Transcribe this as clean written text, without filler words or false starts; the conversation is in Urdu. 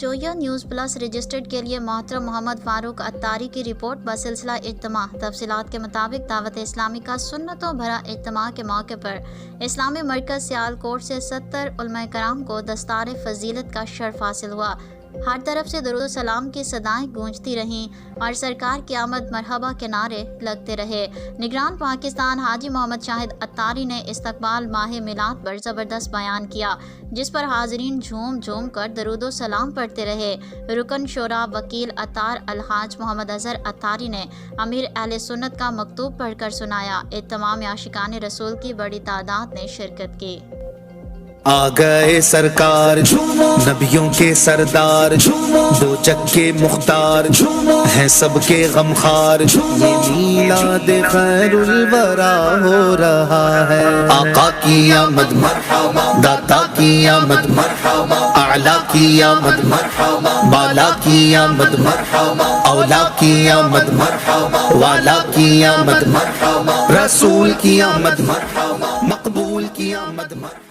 جویا نیوز پلس رجسٹرڈ کے لیے محترم محمد فاروق عطاری کی رپورٹ بسلسلہ اجتماع۔ تفصیلات کے مطابق دعوت اسلامی کا سنتوں بھرا اجتماع کے موقع پر اسلامی مرکز سیالکوٹ سے 70 علماء کرام کو دستار فضیلت کا شرف حاصل ہوا۔ ہر طرف سے درود و سلام کی صدائیں گونجتی رہیں اور سرکار کی آمد مرحبا کے نعرے لگتے رہے۔ نگران پاکستان حاجی محمد شاہد عطاری نے استقبال ماہ میلاد پر زبردست بیان کیا، جس پر حاضرین جھوم جھوم کر درود و سلام پڑھتے رہے۔ رکن شورا وکیل اطار الحاج محمد اظہر عطاری نے امیر اہل سنت کا مکتوب پڑھ کر سنایا۔ اجتماع میں عاشقان رسول کی بڑی تعداد نے شرکت کی۔ آ گئے سرکار نبیوں کے سردار، دو جگ کے مختار ہیں سب کے غمخار۔ یہ میلاد خیر الورا ہو رہا ہے، آقا کی آمد مرحبا، داتا کی آمد مرحبا، اعلیٰ کی آمد مرحبا، بالا کی آمد مرحبا، اولا کی آمد مرحبا، والا کی آمد مرحبا، رسول کی آمد مرحبا، مقبول کی آمد مرحبا۔